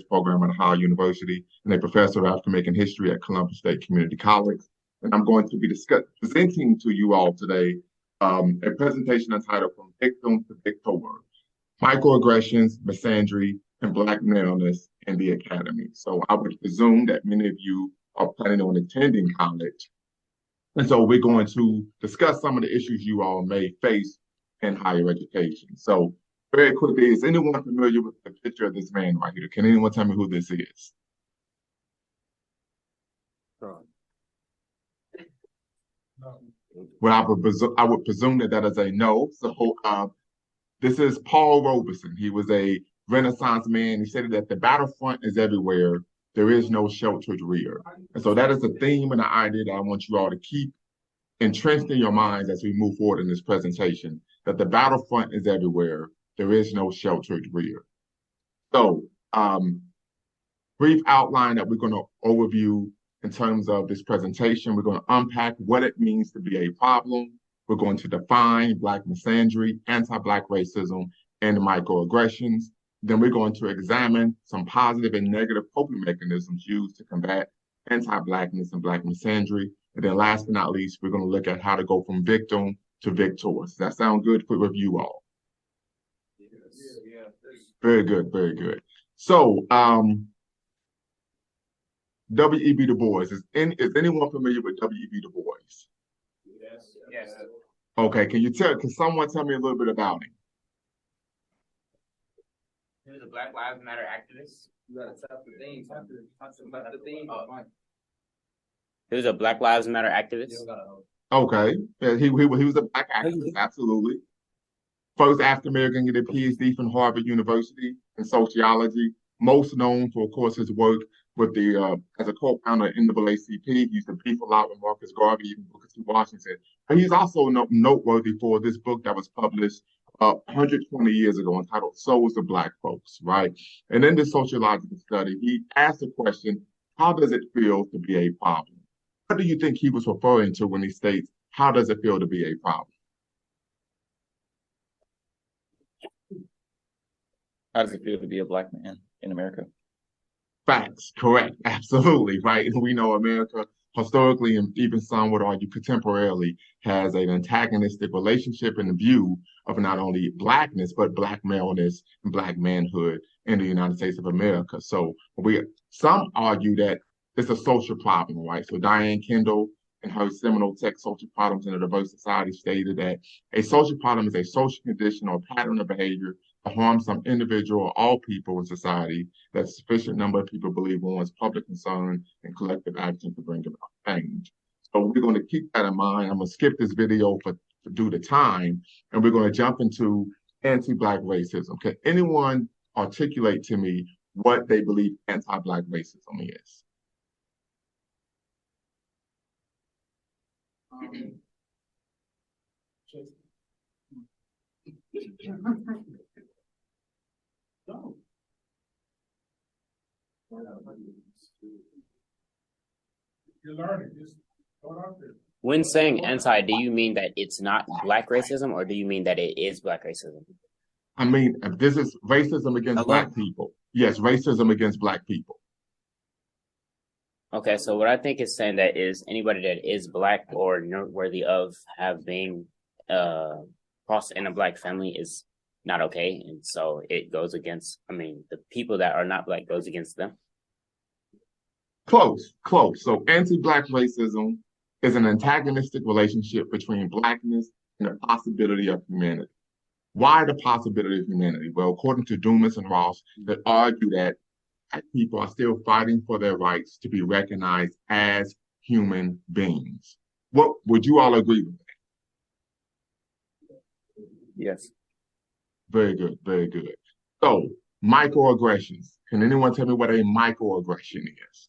this program at Ohio University and a professor of African American history at Columbus State Community College. And I'm going to be presenting to you all today a presentation entitled From Victim to Victor: Microaggressions, Misandry, and Black Maleness in the Academy. So I would presume that many of you are planning on attending college. And so we're going to discuss some of the issues you all may face in higher education. So very quickly, is anyone familiar with the picture of this man right here? Can anyone tell me who this is? Well, I would presume that is a no. So this is Paul Robeson. He was a Renaissance man. He said that the battlefront is everywhere. There is no sheltered rear. And so that is the theme and the idea that I want you all to keep entrenched in your minds as we move forward in this presentation, that the battlefront is everywhere. There is no sheltered rear. So brief outline that we're going to overview in terms of this presentation. We're going to unpack what it means to be a problem. We're going to define Black misandry, anti-Black racism, and microaggressions. Then we're going to examine some positive and negative coping mechanisms used to combat anti-Blackness and Black misandry. And then last but not least, we're going to look at how to go from victim to victor. Does that sound good for you all? Yes. Very good, very good. So, W.E.B. Du Bois. Is anyone familiar with W.E.B. Du Bois? Yes. Yes. Okay, can someone tell me a little bit about him? He was a Black Lives Matter activist. He was a Black Lives Matter activist. Okay, yeah, he was a Black activist, absolutely. First African American to get a PhD from Harvard University in sociology. Most known for, of course, his work with the as a co-founder of NAACP. He used to beef a lot with Marcus Garvey, even Booker T. Washington. But he's also noteworthy for this book that was published 120 years ago entitled Souls of Black Folks, right? And in this sociological study, he asked the question, how does it feel to be a problem? What do you think he was referring to when he states, how does it feel to be a problem? How does it feel to be a Black man in America? Facts, correct, absolutely, right? We know America historically and even some would argue contemporarily has an antagonistic relationship and view of not only Blackness, but Black maleness and Black manhood in the United States of America. So some argue that it's a social problem, right? So Diane Kendall in her seminal text, Social Problems in a Diverse Society, stated that a social problem is a social condition or pattern of behavior to harm some individual or all people in society that a sufficient number of people believe warrants public concern and collective action to bring about change. So we're going to keep that in mind. I'm going to skip this video due to time, and we're going to jump into anti-Black racism. Can anyone articulate to me what they believe anti-Black racism is? You're learning. Just go out there. When saying anti, do you mean that it's not Black racism, or do you mean that it is Black racism? I mean, this is racism against Black people. Yes, racism against Black people. Okay, so what I think is saying that is anybody that is Black or noteworthy of having crossed in a Black family is not okay. And so it goes against, the people that are not Black goes against them. Close. So anti-Black racism is an antagonistic relationship between Blackness and the possibility of humanity. Why the possibility of humanity? Well, according to Dumas and Ross, they argue that Black people are still fighting for their rights to be recognized as human beings. What would you all agree with that? Yes. Very good, very good. So, microaggressions. Can anyone tell me what a microaggression is?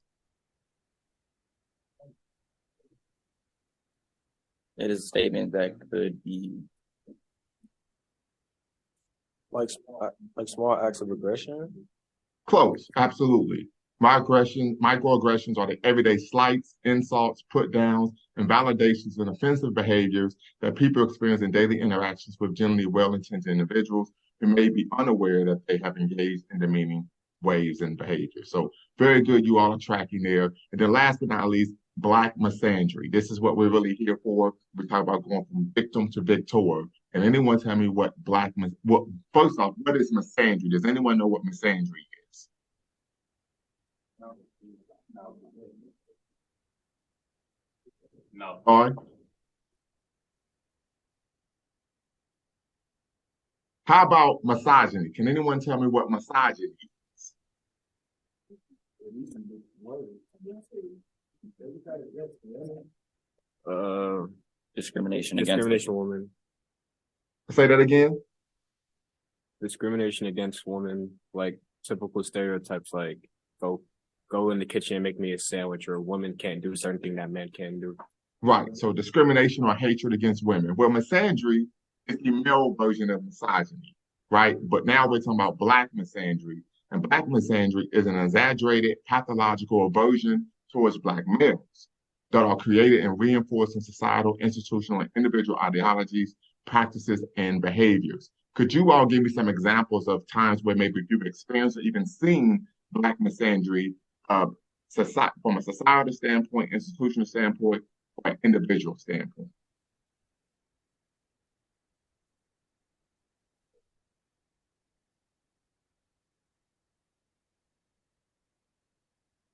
It is a statement that could be like small acts of aggression. Close, absolutely. Microaggressions are the everyday slights, insults, put downs, and validations and offensive behaviors that people experience in daily interactions with generally well-intentioned individuals who may be unaware that they have engaged in demeaning ways and behavior. So very good, you all are tracking there. And then last but not least, Black misandry. This is what we're really here for. We talk about going from victim to victor. And anyone tell me what first off, what is misandry? Does anyone know what misandry is? No. All right. How about misogyny? Can anyone tell me what misogyny is? Discrimination Discrimination women. Say that again. Discrimination against women, like typical stereotypes, like go in the kitchen and make me a sandwich, or a woman can't do certain thing that men can do. Right. So discrimination or hatred against women. Well, misandry is the male version of misogyny, right? But now we're talking about Black misandry. And Black misandry is an exaggerated pathological aversion towards Black males that are created and reinforced in societal, institutional, and individual ideologies, practices, and behaviors. Could you all give me some examples of times where maybe you've experienced or even seen Black misandry from a societal standpoint, institutional standpoint, or individual standpoint?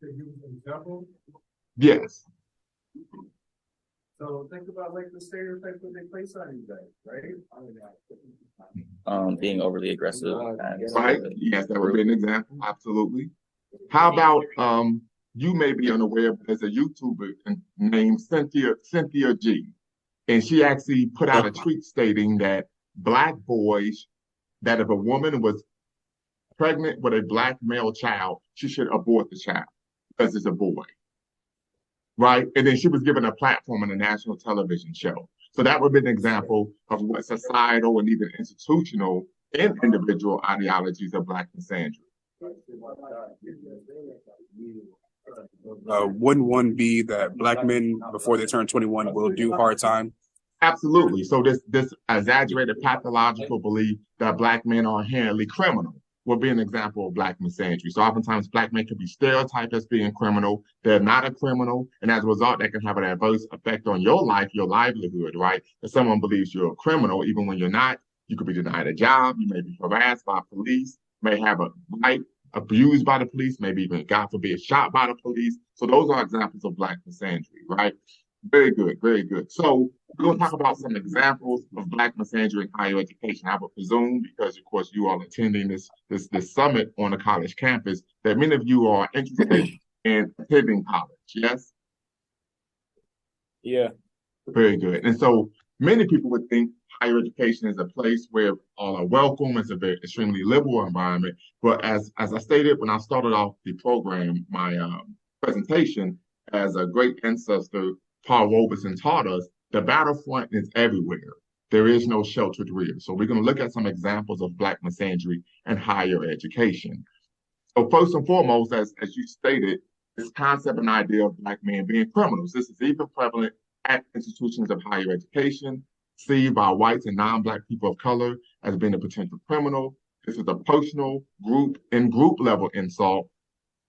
To give an example, Yes. so think about like the stereotypes that they place on you guys, right? being overly aggressive. Right? Yes, that would be an example. Absolutely. How about you may be unaware, but there's a YouTuber named Cynthia G. And she actually put out a tweet stating that Black boys, that if a woman was pregnant with a Black male child, she should abort the child because it's a boy. Right? And then she was given a platform on a national television show. So that would be an example of what societal and even institutional and individual ideologies of Black misandry. Wouldn't one be that Black men before they turn 21 will do hard time? Absolutely. So this exaggerated pathological belief that Black men are inherently criminal would be an example of Black misandry. So oftentimes Black men can be stereotyped as being criminal. They're not a criminal. And as a result, that can have an adverse effect on your life, your livelihood, right? If someone believes you're a criminal, even when you're not, you could be denied a job. You may be harassed by police, may have a right abused by the police, maybe even, God forbid, shot by the police. So those are examples of Black misandry, right? Very good, very good. So we're going to talk about some examples of Black misandry in higher education. I would presume, because of course you are attending this summit on a college campus, that many of you are interested in attending college, yes? Yeah. Very good. And so many people would think higher education is a place where all are welcome. It's a very extremely liberal environment. But as I stated when I started off the program, my presentation, as a great ancestor, Paul Robeson, taught us, the battlefront is everywhere. There is no sheltered rear. So we're going to look at some examples of Black misandry in higher education. So first and foremost, as you stated, this concept and idea of Black men being criminals. This is even prevalent at institutions of higher education, seen by whites and non-Black people of color as being a potential criminal. This is a personal group level insult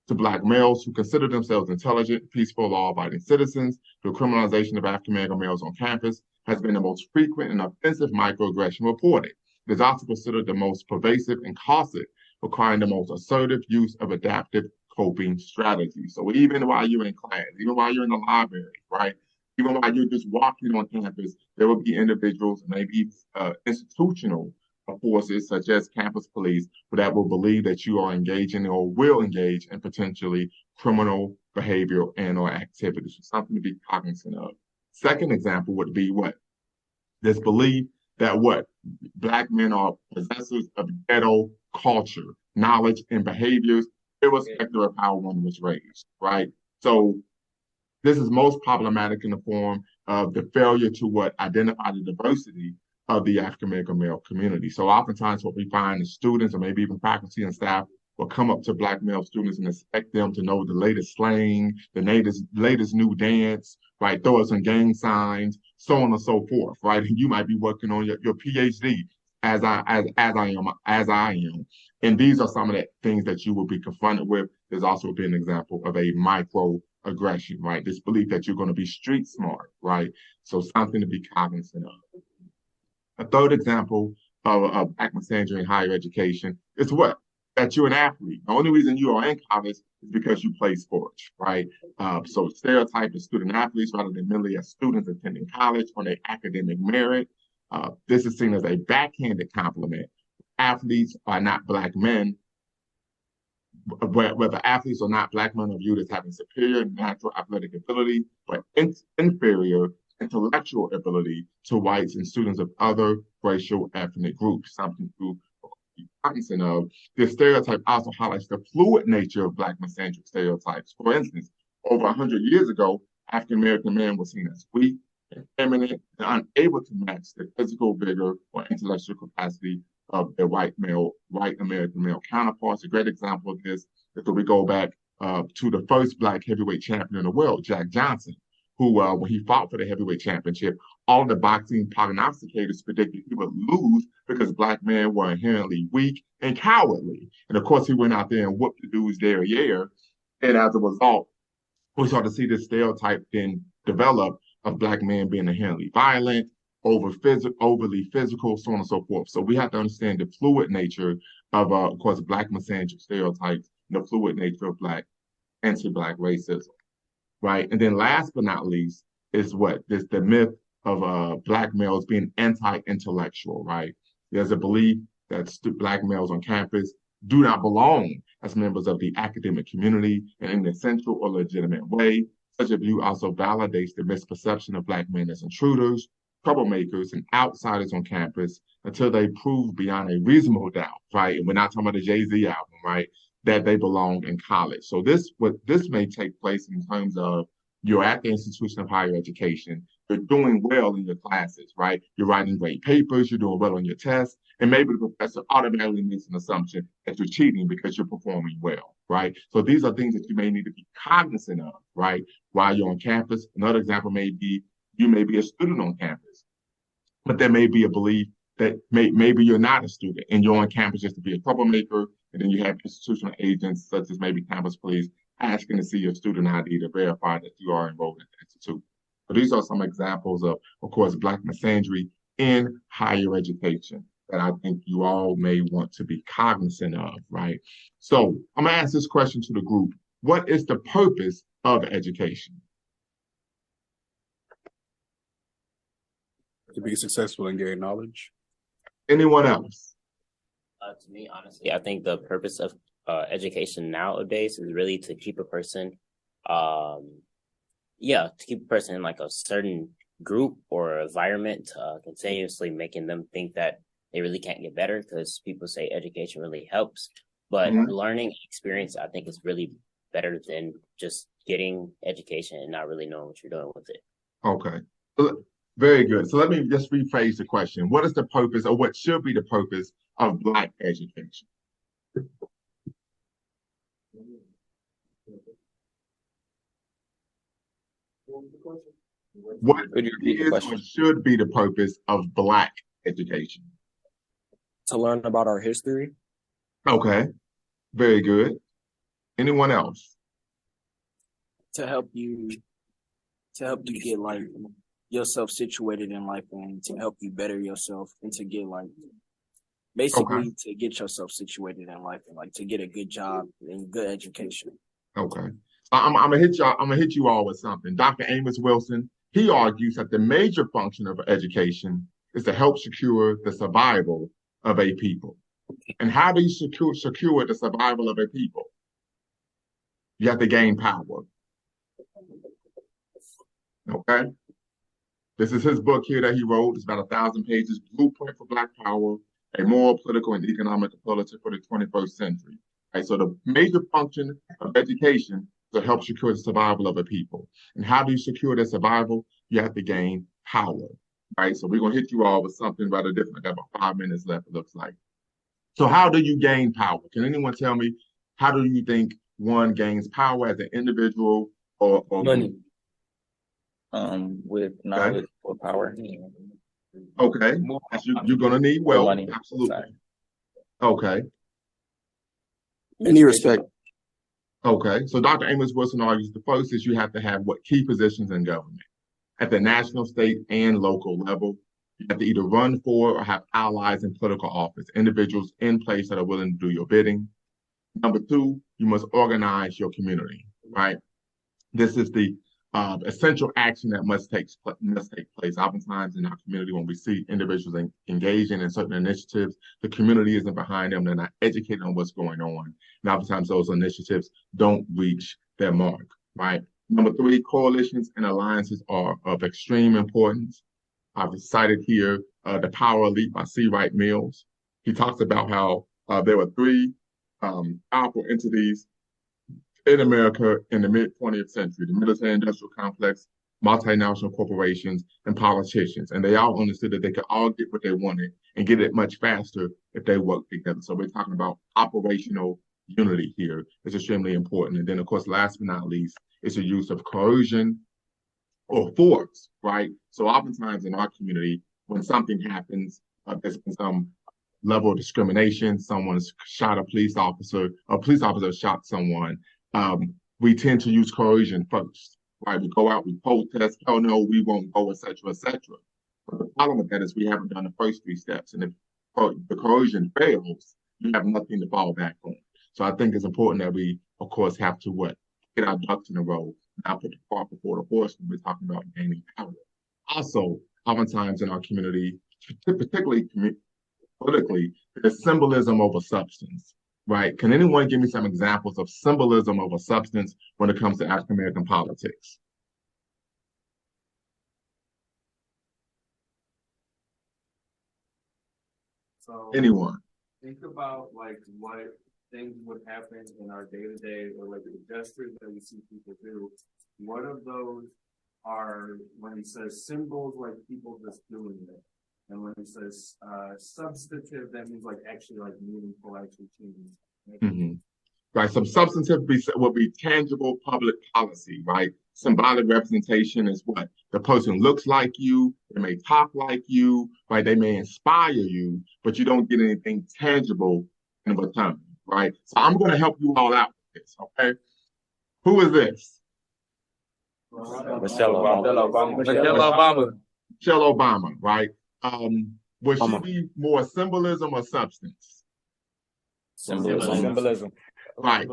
to Black males who consider themselves intelligent, peaceful, law-abiding citizens. The criminalization of African-American males on campus has been the most frequent and offensive microaggression reported. It is also considered the most pervasive and costly, requiring the most assertive use of adaptive coping strategies. So even while you're in class, even while you're in the library, right? Even while you're just walking on campus, there will be individuals, maybe institutional forces such as campus police that will believe that you are engaging or will engage in potentially criminal behavior and or activities. So something to be cognizant of. Second example would be what? This belief that what? Black men are possessors of ghetto culture, knowledge, and behaviors, irrespective of how one was raised, right? So this is most problematic in the form of the failure to what? Identify the diversity of the African-American male community. So oftentimes what we find is students or maybe even faculty and staff will come up to Black male students and expect them to know the latest slang, the latest new dance, right? Throw us some gang signs, so on and so forth, right? And you might be working on your PhD, as I am. And these are some of the things that you will be confronted with. There's also been an example of a microaggression, right? This belief that you're going to be street smart, right? So something to be cognizant of. A third example of Black misandry in higher education is what? That you're an athlete. The only reason you are in college is because you play sports, right? So stereotype of student athletes rather than merely as students attending college on their academic merit. This is seen as a backhanded compliment. Athletes are not Black men, whether athletes or not, Black men are viewed as having superior natural athletic ability, but inferior intellectual ability to whites and students of other racial ethnic groups, something to be cognizant of. This stereotype also highlights the fluid nature of Black misandric stereotypes. For instance, over 100 years ago, African American men were seen as weak, effeminate, and unable to match the physical vigor or intellectual capacity of their white American male counterparts. A great example of this is that we go back to the first Black heavyweight champion in the world, Jack Johnson, who, when he fought for the heavyweight championship, all the boxing prognosticators predicted he would lose because Black men were inherently weak and cowardly. And of course, he went out there and whooped the dude's derriere. And as a result, we started to see this stereotype then develop of Black men being inherently violent, overly physical, so on and so forth. So we have to understand the fluid nature of course, Black misandric stereotypes and the fluid nature of anti-Black racism, right? And then last but not least is the myth of Black males being anti-intellectual, right? There's a belief that Black males on campus do not belong as members of the academic community in an essential or legitimate way. Such a view also validates the misperception of Black men as intruders, troublemakers, and outsiders on campus until they prove beyond a reasonable doubt, right? And we're not talking about the Jay-Z album, right? That they belong in college. So this may take place in terms of you're at the institution of higher education, you're doing well in your classes, right? You're writing great papers, you're doing well on your tests, and maybe the professor automatically makes an assumption that you're cheating because you're performing well, right? So these are things that you may need to be cognizant of, right? While you're on campus. Another example may be you may be a student on campus, but there may be a belief that maybe you're not a student and you're on campus just to be a troublemaker, and then you have institutional agents such as maybe campus police asking to see your student ID to verify that you are enrolled in the institute. So these are some examples of course, Black misandry in higher education that I think you all may want to be cognizant of, right? So I'm gonna ask this question to the group. What is the purpose of education? To be successful and gain knowledge. Anyone else? To me, honestly, I think the purpose of education nowadays is really to keep a person, to keep a person in like a certain group or environment, continuously making them think that they really can't get better, because people say education really helps. But learning experience, I think, is really better than just getting education and not really knowing what you're doing with it. Okay. Very good. So let me just rephrase the question. What is the purpose, or what should be the purpose of Black education? What is or should be the purpose of Black education? To learn about our history. Okay. Very good. Anyone else? To help you get like yourself situated in life, and to help you better yourself, and to get like basically to get yourself situated in life, and like to get a good job and good education. Okay. I'm gonna hit y'all. I'm gonna hit you all with something. Dr. Amos Wilson, he argues that the major function of education is to help secure the survival of a people. And how do you secure the survival of a people? You have to gain power. Okay. This is his book here that he wrote. It's about 1,000 pages. Blueprint for Black Power: A Moral, Political, and Economic Approach for the 21st Century. Right. So the major function of education is to help secure the survival of a people. And how do you secure their survival? You have to gain power. Right. So we're gonna hit you all with something rather different. I got about 5 minutes left, it looks like. So how do you gain power? Can anyone tell me, how do you think one gains power as an individual or money? With knowledge or power. Okay, you're gonna need More wealth, money. absolutely. Sorry. Okay, Any respect. okay. So Dr. Amos Wilson argues the first is you have to have what key positions in government at the national, state, and local level. You have to either run for or have allies in political office, individuals in place that are willing to do your bidding. Number two, you must organize your community, right? This is the essential action that must take place. Oftentimes in our community, when we see individuals engaging in certain initiatives, the community isn't behind them. They're not educated on what's going on. And oftentimes those initiatives don't reach their mark, right? Number three, coalitions and alliances are of extreme importance. I've cited here The Power Elite by C. Wright Mills. He talks about how there were three powerful entities in America in the mid 20th century: the military industrial complex, multinational corporations, and politicians. And they all understood that they could all get what they wanted and get it much faster if they worked together. So we're talking about operational unity here. It's extremely important. And then, of course, last but not least, is the use of coercion or force, right? So oftentimes in our community, when something happens, there's been some level of discrimination, someone's shot a police officer shot someone, we tend to use coercion first, right? We go out, we protest, oh no, we won't go, et cetera, et cetera. But the problem with that is we haven't done the first three steps. And if the coercion fails, you have nothing to fall back on. So I think it's important that we, of course, have to get our ducks in a row, not put the cart before the horse when we're talking about gaining power. Also, oftentimes in our community, particularly politically, there's symbolism over substance, right? Can anyone give me some examples of symbolism over substance when it comes to African American politics? So Anyone? think about like what things would happen in our day to day, or like the gestures that we see people do. What of those are, when he says symbols, like people just doing it? And when he says substantive, that means like actually like meaningful, actually changing. Mm-hmm. Right. Some substantive will be tangible public policy, right? Symbolic representation is what the person looks like you, they may talk like you, right? They may inspire you, but you don't get anything tangible in return, right? So I'm going to help you all out with this, okay? Who is this? Michelle Obama. Michelle Obama, right? Would she be more symbolism or substance? Symbolism. Right.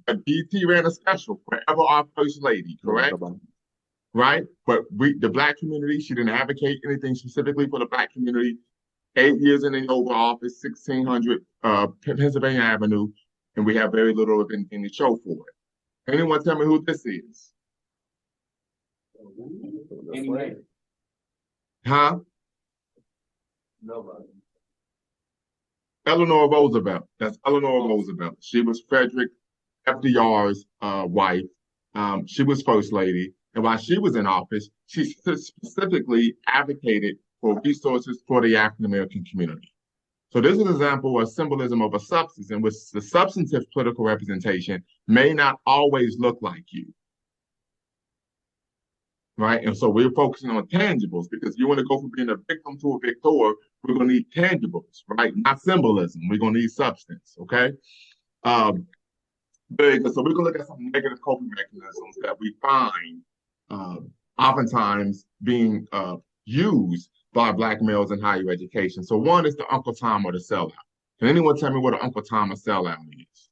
But BT ran a special, Forever Our First Lady, correct? Right? But the Black community, she didn't advocate anything specifically for the Black community. 8 years in the Oval Office, 1600 Pennsylvania Avenue, and we have very little of anything to show for it. Anyone tell me who this is? Anyway. Huh? Nobody. Eleanor Roosevelt. That's Eleanor Roosevelt. She was Frederick FDR's wife. She was First Lady. And while she was in office, she specifically advocated for resources for the African American community. So this is an example of symbolism of a substance in which the substantive political representation may not always look like you. Right? And so we're focusing on tangibles because you want to go from being a victim to a victor, we're going to need tangibles, right? Not symbolism. We're going to need substance, okay? Very good. So we're going to look at some negative coping mechanisms that we find oftentimes being used by Black males in higher education. So one is the Uncle Tom or the sellout. Can anyone tell me what an Uncle Tom or sellout is?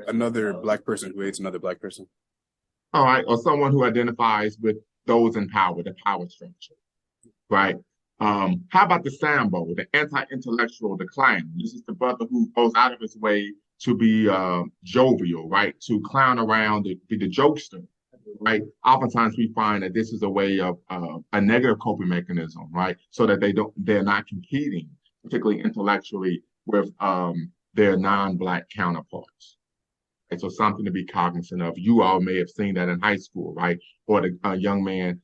Another Black person who hates another Black person. All right, or someone who identifies with those in power, the power structure, right? How about the Sambo, the anti-intellectual, the clown? This is the brother who goes out of his way to be jovial, right? To clown around, to be the jokester, right? Oftentimes we find that this is a way of a negative coping mechanism, right? So that they're not competing, particularly intellectually, with their non-Black counterparts. And so something to be cognizant of. You all may have seen that in high school, right? Or the young man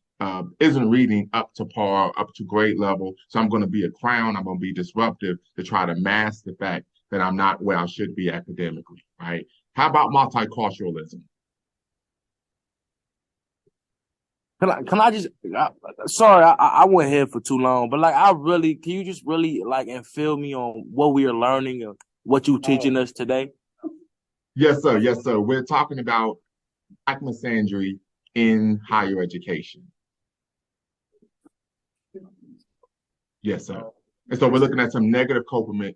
isn't reading up to par, up to grade level. So I'm going to be a clown. I'm going to be disruptive to try to mask the fact that I'm not where I should be academically, right? How about multiculturalism? Can I just? Sorry, I went here for too long, but like can you just really like and fill me on what we are learning and what you teaching us today? Yes, sir. Yes, sir. We're talking about Black misandry in higher education. Yes, sir. And so we're looking at some negative coping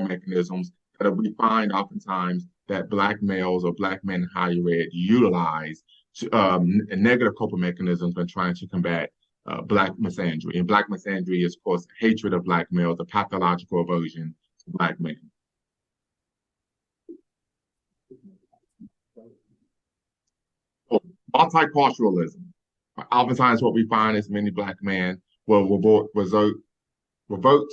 mechanisms that we find oftentimes that Black males or Black men in higher ed utilize negative coping mechanisms when trying to combat Black misandry. And Black misandry is, of course, hatred of Black males, a pathological aversion to Black men. Multiculturalism. Oftentimes, what we find is many Black men will revert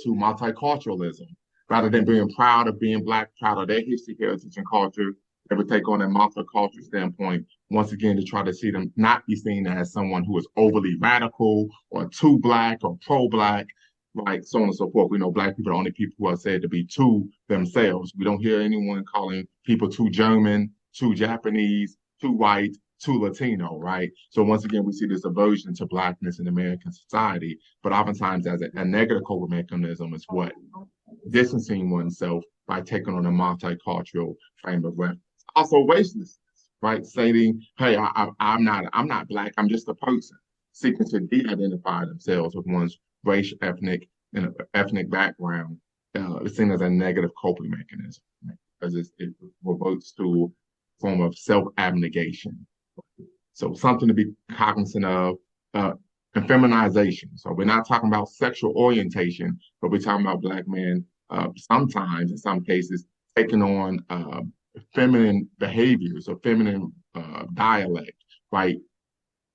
to multiculturalism rather than being proud of being Black, proud of their history, heritage, and culture. They would take on a multicultural standpoint once again to try to see them not be seen as someone who is overly radical or too Black or pro-Black, right? So on and so forth. We know Black people are the only people who are said to be too themselves. We don't hear anyone calling people too German, too Japanese, too white, too Latino, right? So once again, we see this aversion to Blackness in American society, but oftentimes as a negative coping mechanism is what? Distancing oneself by taking on a multicultural frame of reference. Also racelessness, right? Stating, hey, I'm not Black, I'm just a person, seeking to de-identify themselves with one's race, ethnic background, is seen as a negative coping mechanism, right? Because it reverts to a form of self-abnegation. So something to be cognizant of, and feminization. So we're not talking about sexual orientation, but we're talking about Black men sometimes, in some cases, taking on feminine behaviors or feminine dialect, right?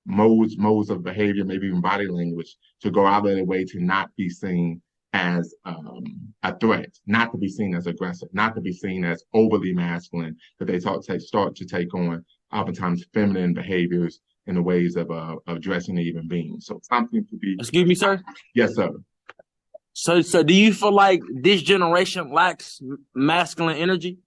Modes of behavior, maybe even body language, to go out of their way to not be seen as a threat, not to be seen as aggressive, not to be seen as overly masculine, that they start to take on oftentimes feminine behaviors in the ways of addressing a human being. So something to be. Excuse me, sir. Yes, sir. So do you feel like this generation lacks masculine energy?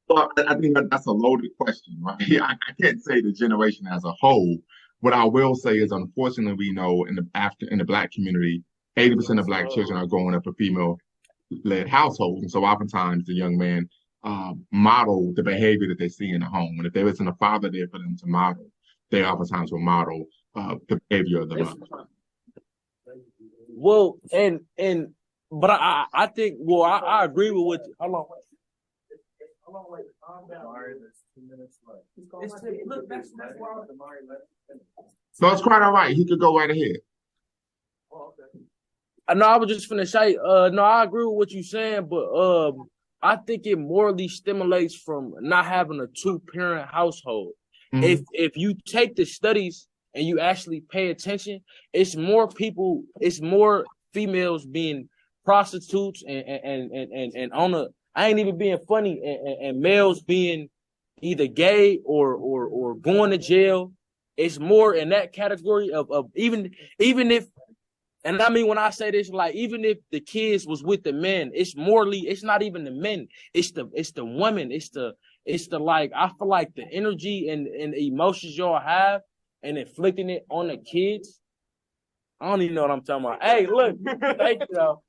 Well, I think that's a loaded question, right? I can't say the generation as a whole. What I will say is, unfortunately, we know in the Black community, 80% of Black children are growing up in female-led households, and so oftentimes the young man model the behavior that they see in the home. And if there isn't a father there for them to model, they oftentimes will model the behavior of the mother. Well, but I think, well, I agree with what. Hold on. So it's quite all right. He could go right ahead. No, I was just finna say, no, I agree with what you're saying, but I think it morally stimulates from not having a two-parent household. Mm-hmm. If you take the studies and you actually pay attention, it's more females being prostitutes and on a, I ain't even being funny, and males being either gay or going to jail. It's more in that category of even if, and I mean when I say this, like even if the kids was with the men, it's not even the men, it's the women, it's the like, I feel like the energy and the emotions y'all have and inflicting it on the kids. I don't even know what I'm talking about. Hey, look, thank you, though.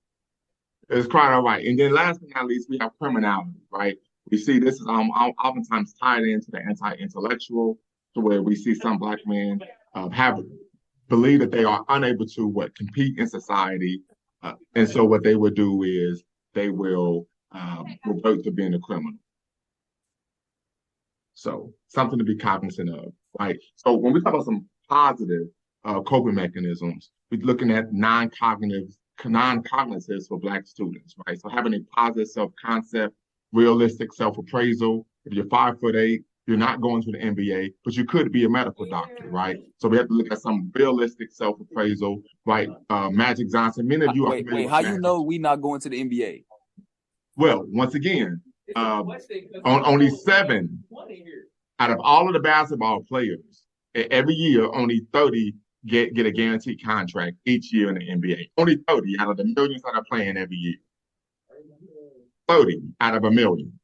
It's quite all right. And then last but not least, we have criminality, right? We see this is oftentimes tied into the anti-intellectual, to where we see some Black men believe that they are unable to compete in society. And so what they would do is they will revert to being a criminal. So something to be cognizant of, right? So when we talk about some positive coping mechanisms, we're looking at non-cognitives for Black students, right? So having a positive self-concept, realistic self-appraisal. If you're 5'8", you're not going to the NBA, but you could be a medical doctor, right? So we have to look at some realistic self-appraisal, right? Magic Johnson, many of you are wait, how you know we not going to the NBA? Well, once again, only 7 out of all of the basketball players, every year, only 30 get a guaranteed contract each year in the NBA. Only 30 out of the millions that are playing every year. 30 out of a million.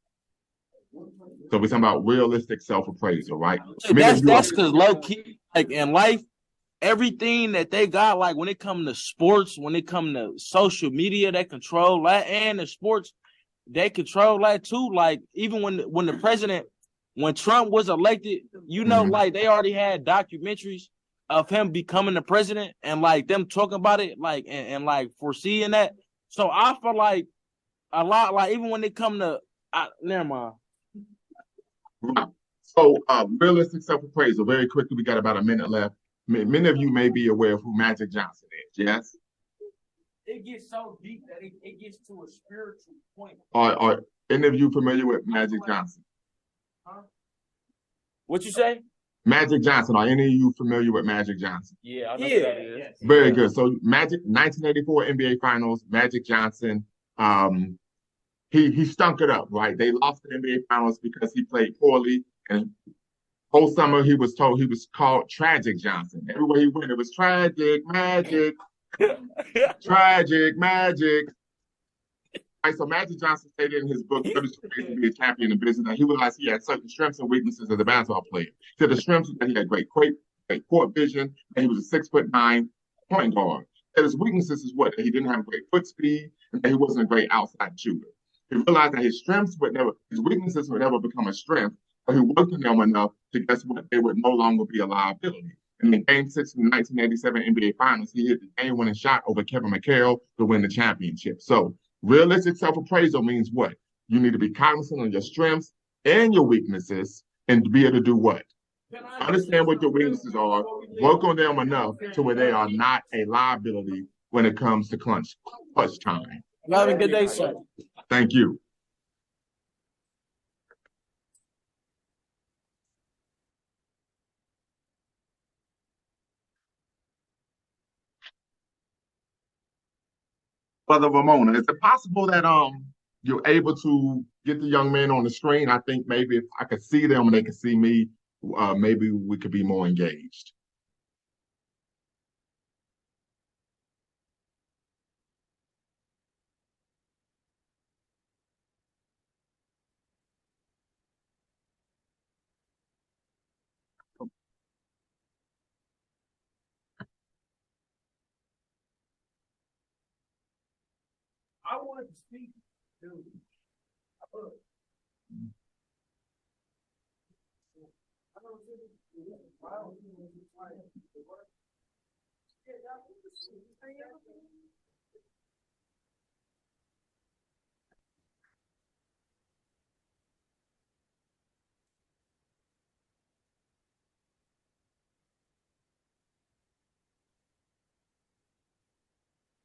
So we're talking about realistic self-appraisal, right? Many That's of you are- because low key, like in life, everything that they got, like when it come to sports, when it come to social media, they control that, and the sports, they control that too. Like even when the president, when Trump was elected, you know, like they already had documentaries of him becoming the president and like them talking about it, like and like foreseeing that. So I feel like a lot, like even when they come to, never mind. So realistic self-appraisal, very quickly, we got about a minute left. Many of you may be aware of who Magic Johnson is, yes? It gets so deep that it gets to a spiritual point. Are any of you familiar with Magic Johnson? What you say? Magic Johnson, are any of you familiar with Magic Johnson? Yeah, I know who that is. Very good. So Magic, 1984 NBA Finals, Magic Johnson, he stunk it up, right? They lost the NBA Finals because he played poorly, and whole summer he was told he was called Tragic Johnson. Everywhere he went, it was tragic, magic, tragic, magic. Right, so Magic Johnson stated in his book, 32 Ways to Be a Champion in Business, that he realized he had certain strengths and weaknesses as a basketball player. So the strengths was that he had great court vision, and he was a 6'9" point guard. And his weaknesses is what? That he didn't have great foot speed, and that he wasn't a great outside shooter. He realized that his weaknesses would never become a strength, but he worked on them enough to guess what? They would no longer be a liability. And in Game 6 of the 1987 NBA Finals, he hit the game-winning shot over Kevin McHale to win the championship. So realistic self-appraisal means what? You need to be cognizant of your strengths and your weaknesses and to be able to do what? Understand what your weaknesses are, work on them enough to where they are not a liability when it comes to clutch time. Have a good day, sir. Thank you. Brother Ramona, is it possible that you're able to get the young man on the screen? I think maybe if I could see them and they could see me, maybe we could be more engaged. I wanted to speak, dude.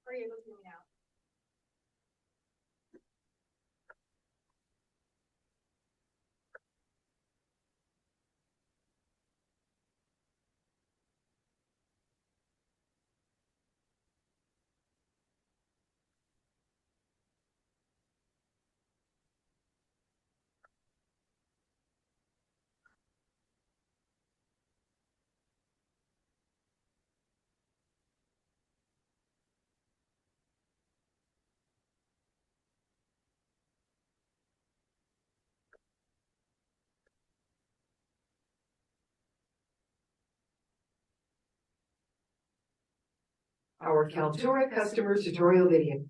Are you able to hear me now? Our Kaltura customer tutorial video.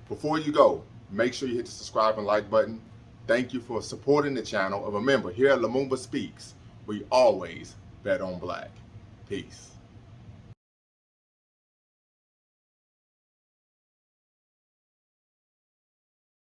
Before you go, make sure you hit the subscribe and like button. Thank you for supporting the channel. And remember, here at Lumumba Speaks, we always bet on black. Peace.